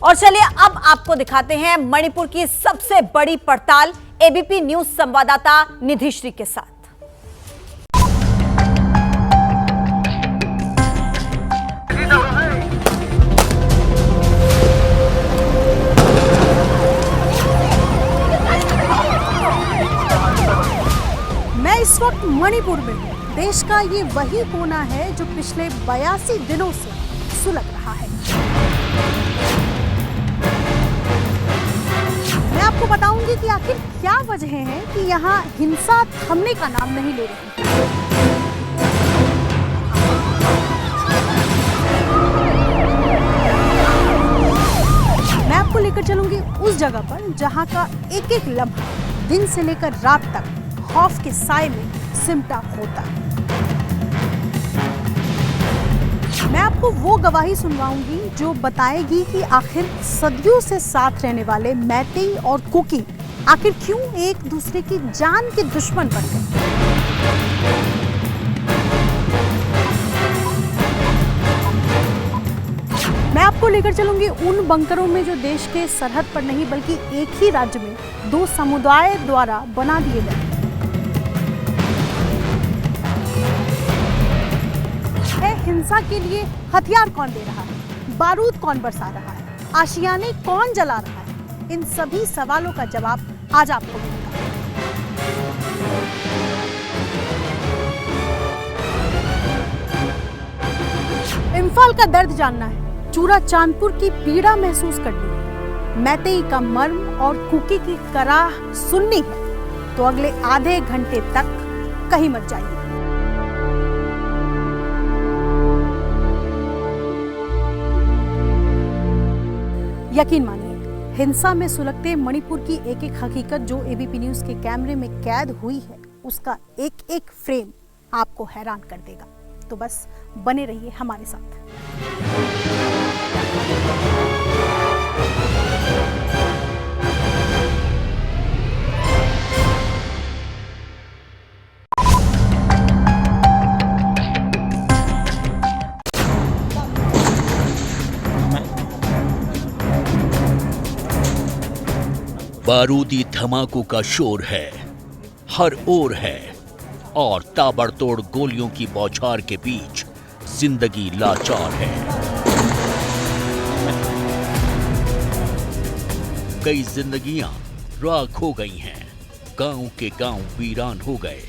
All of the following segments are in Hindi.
और चलिए अब आपको दिखाते हैं मणिपुर की सबसे बड़ी पड़ताल एबीपी न्यूज संवाददाता निधिश्री के साथ। मैं इस वक्त मणिपुर में हूँ। देश का ये वही कोना है जो पिछले 82 दिनों से सुलग रहा है। मैं आपको बताऊंगी कि आखिर क्या वजह है कि यहाँ हिंसा थमने का नाम नहीं ले रही। मैं आपको लेकर चलूंगी उस जगह पर जहाँ का एक एक लम्हा दिन से लेकर रात तक खौफ के साए में सिमटा होता। मैं आपको वो गवाही सुनवाऊंगी जो बताएगी कि आखिर सदियों से साथ रहने वाले मैतेई और कुकी आखिर क्यों एक दूसरे की जान के दुश्मन बन गए। मैं आपको लेकर चलूंगी उन बंकरों में जो देश के सरहद पर नहीं बल्कि एक ही राज्य में दो समुदाय द्वारा बना दिए गए। हिंसा के लिए हथियार कौन दे रहा है, बारूद कौन बरसा रहा है, आशियाने कौन जला रहा है, इन सभी सवालों का जवाब आज आपको मिलेगा। इम्फाल का दर्द जानना है, चूरा चांदपुर की पीड़ा महसूस करनी है, मैतेई का मर्म और कुकी की कराह सुननी है, तो अगले आधे घंटे तक कहीं मत जाइए। यकीन मानिए, हिंसा में सुलगते मणिपुर की एक एक हकीकत जो एबीपी न्यूज के कैमरे में कैद हुई है, उसका एक एक फ्रेम आपको हैरान कर देगा। तो बस बने रहिए हमारे साथ। बारूदी धमाकों का शोर है, हर ओर है और ताबड़तोड़ गोलियों की बौछार के बीच जिंदगी लाचार है। कई जिंदगियां राख हो गई हैं, गांव के गांव वीरान हो गए।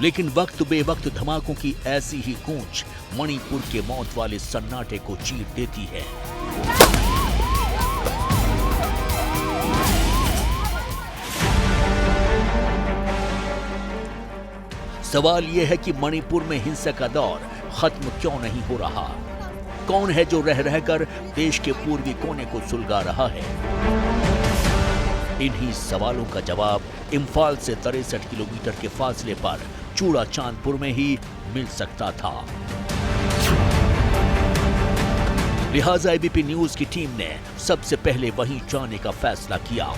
लेकिन वक्त बेवक्त धमाकों की ऐसी ही गूंज मणिपुर के मौत वाले सन्नाटे को चीर देती है। सवाल यह है कि मणिपुर में हिंसा का दौर खत्म क्यों नहीं हो रहा? कौन है जो रह रहकर देश के पूर्वी कोने को सुलगा रहा है? इन्हीं सवालों का जवाब इम्फाल से 63 किलोमीटर के फासले पर चूड़ा चांदपुर में ही मिल सकता था। लिहाजा एबीपी न्यूज की टीम ने सबसे पहले वहीं जाने का फैसला किया।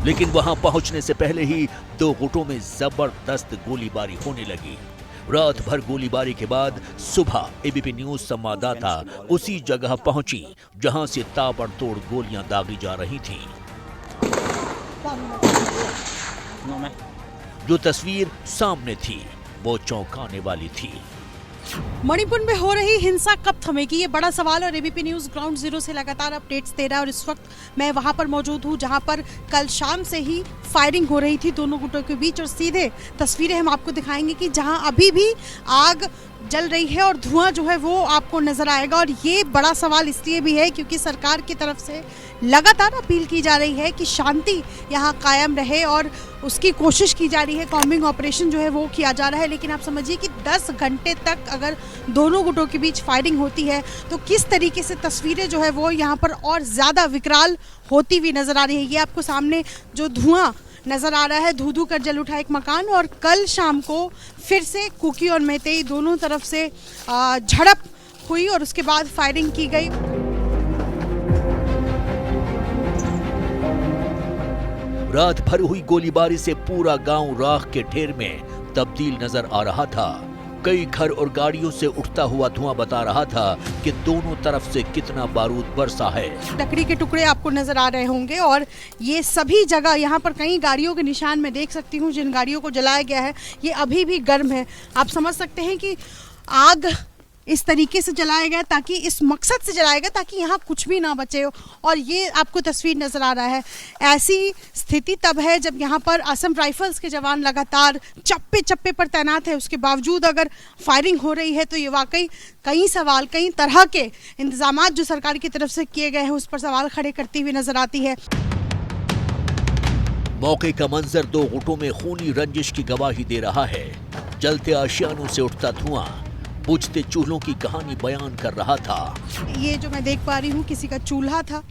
लेकिन वहां पहुंचने से पहले ही दो गुटों में जबरदस्त गोलीबारी होने लगी। रात भर गोलीबारी के बाद सुबह एबीपी न्यूज संवाददाता उसी जगह पहुंची जहां से ताबड़तोड़ गोलियां दागी जा रही थीं। जो तस्वीर सामने थी वो चौंकाने वाली थी। मणिपुर में हो रही हिंसा कब थमेगी, ये बड़ा सवाल। और एबीपी न्यूज ग्राउंड जीरो से लगातार अपडेट्स दे रहा है और इस वक्त मैं वहां पर मौजूद हूं जहां पर कल शाम से ही फायरिंग हो रही थी दोनों गुटों के बीच। और सीधे तस्वीरें हम आपको दिखाएंगे कि जहां अभी भी आग जल रही है और धुआं जो है वो आपको नजर आएगा। और ये बड़ा सवाल इसलिए भी है क्योंकि सरकार की तरफ से लगातार अपील की जा रही है कि शांति यहाँ कायम रहे और उसकी कोशिश की जा रही है। कॉम्बिंग ऑपरेशन जो है वो किया जा रहा है। लेकिन आप समझिए कि 10 घंटे तक अगर दोनों गुटों के बीच फायरिंग होती है तो किस तरीके से तस्वीरें जो है वो यहाँ पर और ज़्यादा विकराल होती हुई नजर आ रही है। ये आपको सामने जो धुआं नजर आ रहा है, धू धू कर जल उठा एक मकान। और कल शाम को फिर से कुकी और मैतेई दोनों तरफ से झड़प हुई और उसके बाद फायरिंग की गई। रात भर हुई गोलीबारी से पूरा गांव राख के ढेर में तब्दील नजर आ रहा था। कई घर और गाड़ियों से उठता हुआ धुआं बता रहा था कि दोनों तरफ से कितना बारूद बरसा है। लकड़ी के टुकड़े आपको नजर आ रहे होंगे और ये सभी जगह यहाँ पर कई गाड़ियों के निशान मैं देख सकती हूँ जिन गाड़ियों को जलाया गया है ये अभी भी गर्म है। आप समझ सकते हैं कि आग इस तरीके से जलाया गया ताकि इस मकसद से जलाया गया ताकि यहाँ कुछ भी ना बचे हो। और ये आपको तस्वीर नज़र आ रहा है। ऐसी स्थिति तब है जब यहाँ पर असम राइफल्स के जवान लगातार चप्पे चप्पे पर तैनात है, उसके बावजूद अगर फायरिंग हो रही है तो ये वाकई कई सवाल, कई तरह के इंतजामात जो सरकार की तरफ से किए गए हैं उस पर सवाल खड़े करती हुई नजर आती है। मौके का मंजर दो गुटों में खूनी रंजिश की गवाही दे रहा है। जलते आशियानों से उठता धुआं बुझते चूल्हों की कहानी बयान कर रहा था। ये जो मैं देख पा रही हूँ किसी का चूल्हा था,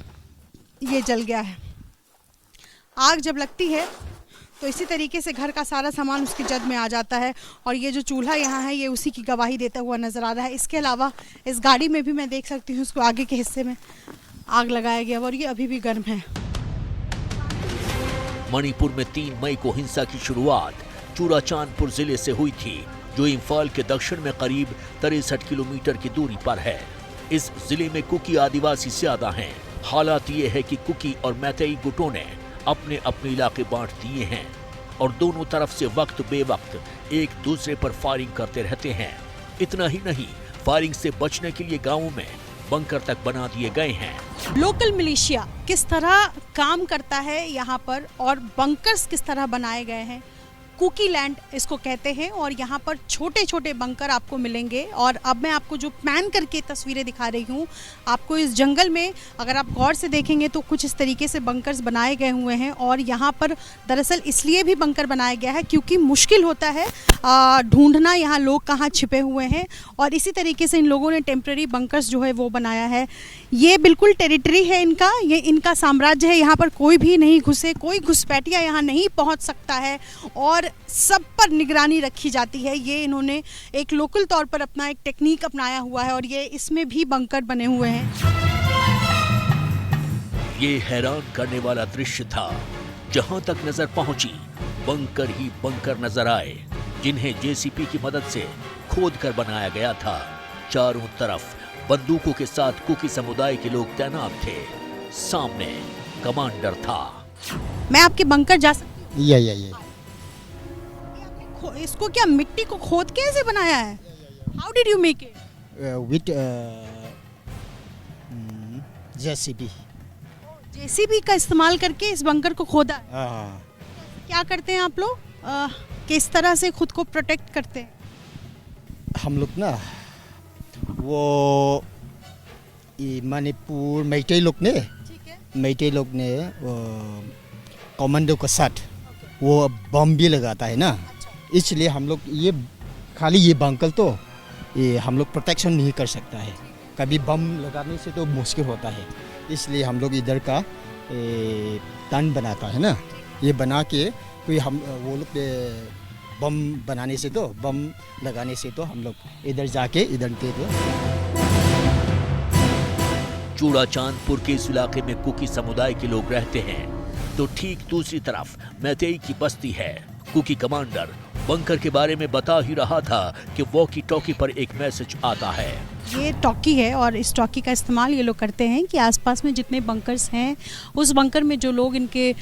ये जल गया है। आग जब लगती है तो इसी तरीके से घर का सारा सामान उसकी जद में आ जाता है और ये जो चूल्हा यहाँ है ये उसी की गवाही देता हुआ नजर आ रहा है। इसके अलावा इस गाड़ी में भी मैं देख सकती हूँ उसको आगे के हिस्से में आग लगाया गया और ये अभी भी गर्म है। मणिपुर में 3 मई को हिंसा की शुरुआत चूड़ाचांदपुर जिले से हुई थी, जो इम्फाल के दक्षिण में करीब 63 किलोमीटर की दूरी पर है। इस जिले में कुकी आदिवासी ज्यादा हैं। हालात ये है कि कुकी और मैतेई गुटों ने अपने अपने इलाके बांट दिए हैं और दोनों तरफ से वक्त बेवक्त एक दूसरे पर फायरिंग करते रहते हैं। इतना ही नहीं, फायरिंग से बचने के लिए गांवों में बंकर तक बना दिए गए हैं। लोकल मिलिशिया किस तरह काम करता है यहाँ पर और बंकर्स किस तरह बनाए गए हैं, कुकी लैंड इसको कहते हैं और यहाँ पर छोटे छोटे बंकर आपको मिलेंगे। और अब मैं आपको जो पैन करके तस्वीरें दिखा रही हूँ, आपको इस जंगल में अगर आप गौर से देखेंगे तो कुछ इस तरीके से बंकर्स बनाए गए हुए हैं। और यहाँ पर दरअसल इसलिए भी बंकर बनाया गया है क्योंकि मुश्किल होता है ढूंढना यहाँ लोग कहाँ छिपे हुए हैं और इसी तरीके से इन लोगों ने टेम्प्रेरी बंकर्स जो है वो बनाया है। ये बिल्कुल टेरिटरी है इनका, ये इनका साम्राज्य है। यहाँ पर कोई भी नहीं घुसे, कोई घुसपैठिया यहाँ नहीं पहुँच सकता है और सब पर निगरानी रखी जाती है। ये इन्होंने एक लोकल तौर पर अपना एक टेक्निक अपनाया हुआ है और ये इसमें भी बंकर बने हुए हैं। ये हैरान करने वाला दृश्य था। जहां तक नजर पहुंची बंकर ही बंकर नजर आए, जिन्हें जेसीपी की मदद से खोद कर बनाया गया था। चारों तरफ बंदूकों के साथ कुकी समुदाय के लोग तैनात थे। सामने कमांडर था। मैं आपके बंकर जा सकती हूँ? ये इसको क्या मिट्टी को खोद के ऐसे बनाया है? How did you make it? With JCB. JCB का इस्तेमाल करके इस बंकर को खोदा है। क्या करते हैं आप लोग? किस तरह से खुद को प्रोटेक्ट करते हैं? हम लोग ना वो मणिपुर मैतेई लोग ने कमांडो के साथ वो बम भी लगाता है ना, इसलिए हम लोग ये खाली ये बंकर तो ये हम लोग प्रोटेक्शन नहीं कर सकता है। कभी बम लगाने से तो मुश्किल होता है, इसलिए हम लोग इधर का तन बनाता है ना, ये बना के कोई हम वो लोग बम बनाने से तो बम लगाने से तो हम लोग इधर जाके इधर दे दो। चूड़ाचांदपुर के इस इलाके में कुकी समुदाय के लोग रहते हैं, तो ठीक दूसरी तरफ मैतेई की बस्ती है। कुकी कमांडर बंकर के बारे में बता ही रहा था कि वॉकी टॉकी पर एक मैसेज आता है। ये टॉकी है और इस टॉकी का इस्तेमाल ये लोग करते हैं कि आसपास में जितने बंकर्स हैं उस बंकर में जो लोग इनके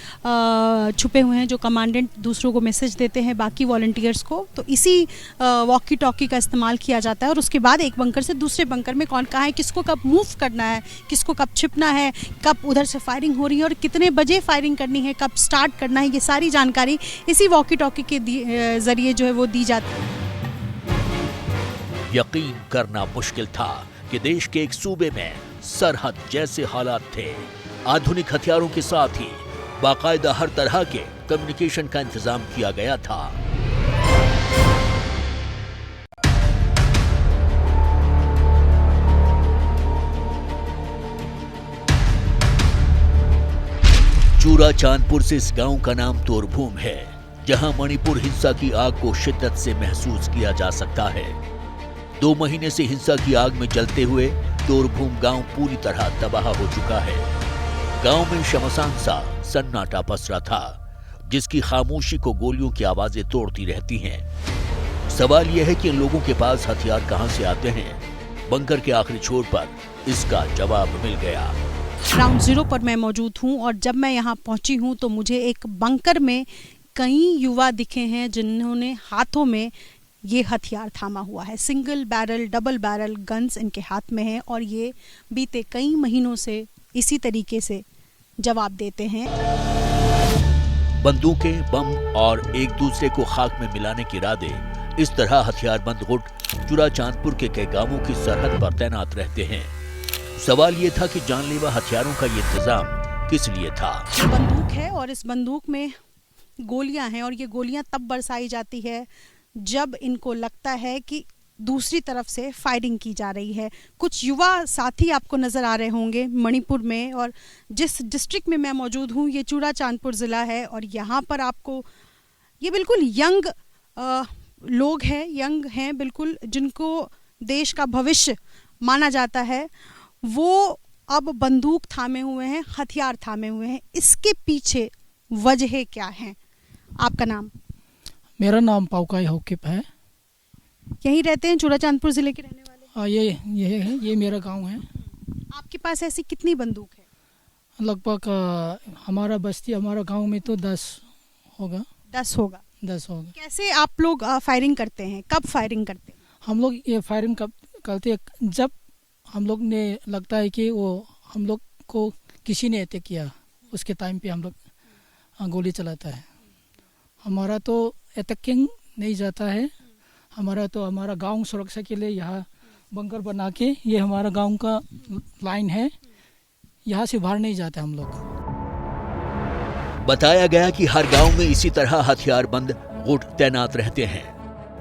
छुपे हुए हैं, जो कमांडेंट दूसरों को मैसेज देते हैं बाकी वॉलंटियर्स को, तो इसी वॉकी टॉकी का इस्तेमाल किया जाता है। और उसके बाद एक बंकर से दूसरे बंकर में कौन कहाँ है, किसको कब मूव करना है, किसको कब छिपना है, कब उधर से फायरिंग हो रही है और कितने बजे फायरिंग करनी है, कब स्टार्ट करना है, ये सारी जानकारी इसी वॉकी टॉकी के जरिए जो है वो दी जाती है। यकीन करना मुश्किल था कि देश के एक सूबे में सरहद जैसे हालात थे। आधुनिक हथियारों के साथ ही बाकायदा हर तरह के कम्युनिकेशन का इंतजाम किया गया था। चूड़ाचांदपुर से इस गांव का नाम तोरभूम है, जहां मणिपुर हिंसा की आग को शिद्दत से महसूस किया जा सकता है। 2 महीने से हिंसा की आग में जलते हुए तोरभूम गांव पूरी तरह तबाह हो चुका है। गांव में शमशान सा सन्नाटा पसरा था, जिसकी खामोशी को गोलियों की आवाजें तोड़ती रहती हैं। सवाल यह है कि इन लोगों के पास हथियार कहां से आते हैं। बंकर के आखिरी छोर पर इसका जवाब मिल गया। ग्राउंड जीरो पर मैं मौजूद हूं और जब मैं यहां पहुंची हूं तो मुझे एक बंकर में कई युवा दिखे हैं जिन्होंने हाथों में ये हथियार थामा हुआ है। Single barrel, double barrel guns इनके हाथ में हैं और ये बीते कई महीनों से इसी तरीके से जवाब देते हैं। बंदूकें, बम और एक दूसरे को खाक में मिलाने के इरादे इस तरह हथियारबंद गुट चूड़ाचांदपुर के कई गांवों की सरहद पर तैनात रहते हैं। सवाल ये था कि जानलेवा हथियारों का ये इंतजाम किस लिए था। ये बंदूक है और इस बंदूक में गोलियां हैं और ये गोलियां तब बरसाई जाती है जब इनको लगता है कि दूसरी तरफ से फायरिंग की जा रही है। कुछ युवा साथी आपको नज़र आ रहे होंगे मणिपुर में, और जिस डिस्ट्रिक्ट में मैं मौजूद हूँ ये चूड़ाचांदपुर ज़िला है और यहाँ पर आपको ये बिल्कुल यंग लोग हैं, यंग हैं बिल्कुल, जिनको देश का भविष्य माना जाता है, वो अब बंदूक थामे हुए हैं, हथियार थामे हुए हैं। इसके पीछे वजह क्या है? आपका नाम? मेरा नाम पाउकाई हौकिप है। यहीं रहते हैं, चूड़ाचांदपुर जिले के रहने वाले? ये मेरा गांव है। आपके पास ऐसी कितनी बंदूक है? लगभग हमारा बस्ती, हमारा गांव में तो 10 होगा। 10 होगा। 10 होगा। कैसे आप लोग फायरिंग करते हैं? कब फायरिंग करते हैं? हम लोग ये फायरिंग कब करते हैं जब हम लोग ने लगता है कि वो हम लोग को किसी ने अटैक किया, उसके टाइम पे हम लोग गोली चलाता है। हमारा तो अटैकिंग नहीं जाता है, हमारा गांव सुरक्षा के लिए यहाँ बंकर बना के, ये हमारा गांव का लाइन है, यहाँ से बाहर नहीं जाते हम लोग। बताया गया कि हर गांव में इसी तरह हथियारबंद गुट तैनात रहते हैं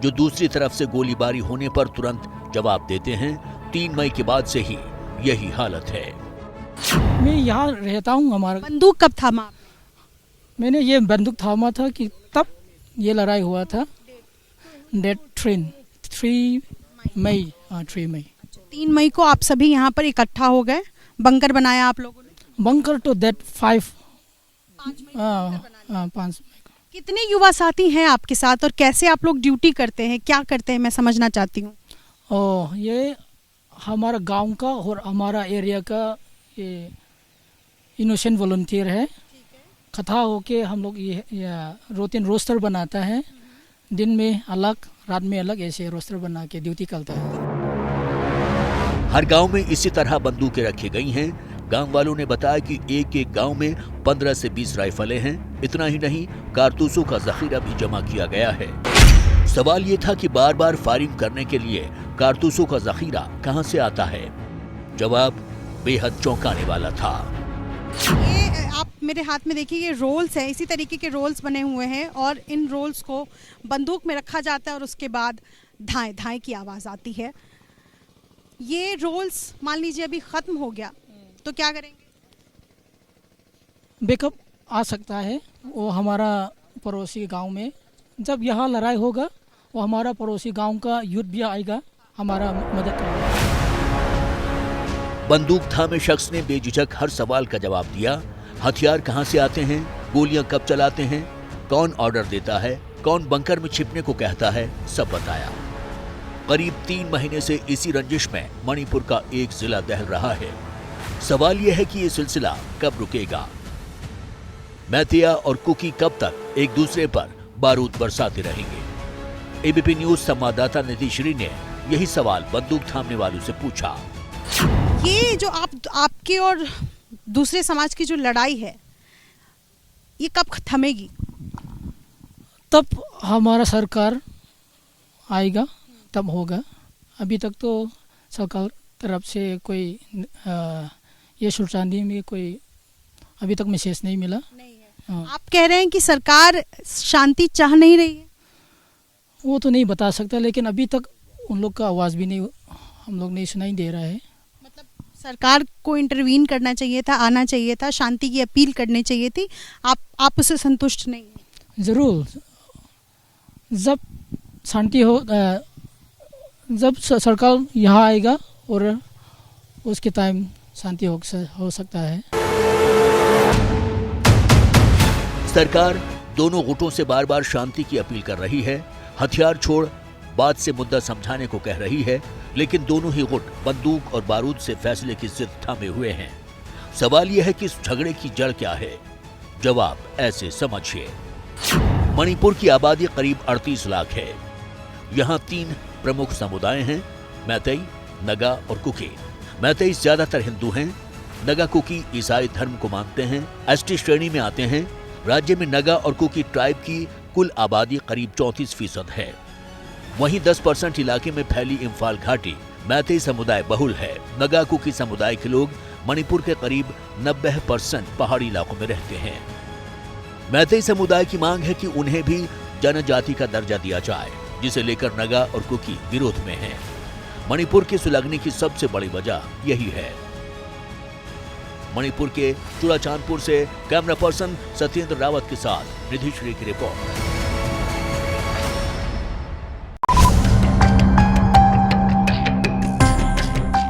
जो दूसरी तरफ से गोलीबारी होने पर तुरंत जवाब देते हैं। 3 मई के बाद से ही यही हालत है। मैं यहाँ रहता हूँ। हमारा बंदूक कब थामा आपने? मैंने ये बंदूक थामा था कि तब ये लड़ाई हुआ था। डेट 3 मई। 3 मई को आप सभी यहाँ पर इकट्ठा हो गए, बंकर बनाया आप लोगों ने? बंकर तो डेट 5 कितने युवा साथी हैं आपके साथ और कैसे आप लोग ड्यूटी करते हैं, क्या करते हैं, मैं समझना चाहती हूँ। ये हमारा गांव का और हमारा एरिया का ये इनोसेंट वॉलंटियर है। कथा होके हम लोग ये रूटीन रोस्टर बनाता है, दिन में अलग, रात में अलग, ऐसे रोस्टर बना के ड्यूटी करता है। हर गांव में इसी तरह बंदूकें रखी गई हैं। गांव वालों ने बताया कि एक गांव में 15 से 20 राइफलें हैं। इतना ही नहीं, कारतूसों का जखीरा भी जमा किया गया है। सवाल ये था कि बार बार फायरिंग करने के लिए कारतूसों का जखीरा कहां से आता है। जवाब बेहद चौंकाने वाला था। ये आप मेरे हाथ में देखिए, ये रोल्स हैं, इसी तरीके के रोल्स बने हुए हैं और इन रोल्स को बंदूक में रखा जाता है और उसके बाद धाएं धाएं की आवाज़ आती है। ये रोल्स मान लीजिए अभी ख़त्म हो गया तो क्या करेंगे? बैकअप आ सकता है। वो हमारा पड़ोसी गांव में जब यहाँ लड़ाई होगा, वो हमारा पड़ोसी गांव का यूथ भी आएगा, हमारा मदद करेगा। बंदूक थामे शख्स ने बेझिझक हर सवाल का जवाब दिया। हथियार कहां से आते हैं, गोलियां कब चलाते हैं, कौन ऑर्डर देता है, कौन बंकर में छिपने को कहता है, सब बताया। करीब 3 महीने से इसी रंजिश में मणिपुर का एक जिला दहल रहा है। सवाल यह है कि ये सिलसिला कब रुकेगा। मैतिया और कुकी कब तक एक दूसरे पर बारूद बरसाते रहेंगे। एबीपी न्यूज संवाददाता निधि श्री ने यही सवाल बंदूक थामने वालों से पूछा। ये जो आपके और दूसरे समाज की जो लड़ाई है, ये कब थमेगी? तब हमारा सरकार आएगा, तब होगा। अभी तक तो सरकार तरफ से कोई ये सुल्तानी में कोई अभी तक मैसेज नहीं मिला। नहीं है। आप कह रहे हैं कि सरकार शांति चाह नहीं रही है? वो तो नहीं बता सकता, लेकिन अभी तक उन लोग का आवाज़ भी नहीं, हम लोग नहीं सुनाई दे रहा है। मतलब सरकार को इंटरवीन करना चाहिए था, आना चाहिए था, शांति की अपील करनी चाहिए थी। आप उससे संतुष्ट नहीं हैं? ज़रूर, जब शांति हो, जब सरकार यहाँ आएगा और उसके टाइम शांति हो सकता है। सरकार दोनों गुटों से बार बार शांति की अपील कर रही है। हथियार छोड़ बात से मुद्दा समझाने को कह रही है, लेकिन दोनों ही गुट बंदूक और बारूद से फैसले की जिद थामे हुए हैं। सवाल यह है कि इस झगड़े की जड़ क्या है? जवाब ऐसे समझिए। मणिपुर की आबादी करीब 38 लाख है। यहाँ 3 प्रमुख समुदाय हैं, मैतेई, नगा और कुकी। मैतेई ज्यादातर हिंदू हैं। नगा कुकी ईसाई धर्म को मानते हैं, एसटी श्रेणी में आते हैं। राज्य में नगा और कुकी ट्राइब की कुल आबादी करीब 34% है। वहीं 10% इलाके में फैली इम्फाल घाटी मैतेई समुदाय बहुल है। नगा कुकी समुदाय के लोग मणिपुर के करीब 90% पहाड़ी इलाकों में रहते हैं। मैतेई समुदाय की मांग है कि उन्हें भी जनजाति का दर्जा दिया जाए, जिसे लेकर नगा और कुकी विरोध में हैं। मणिपुर की सुलगने की सबसे बड़ी वजह यही है। मणिपुर के चुराचांदपुर से कैमरा पर्सन सत्येंद्र रावत के साथ निधि श्री की रिपोर्ट।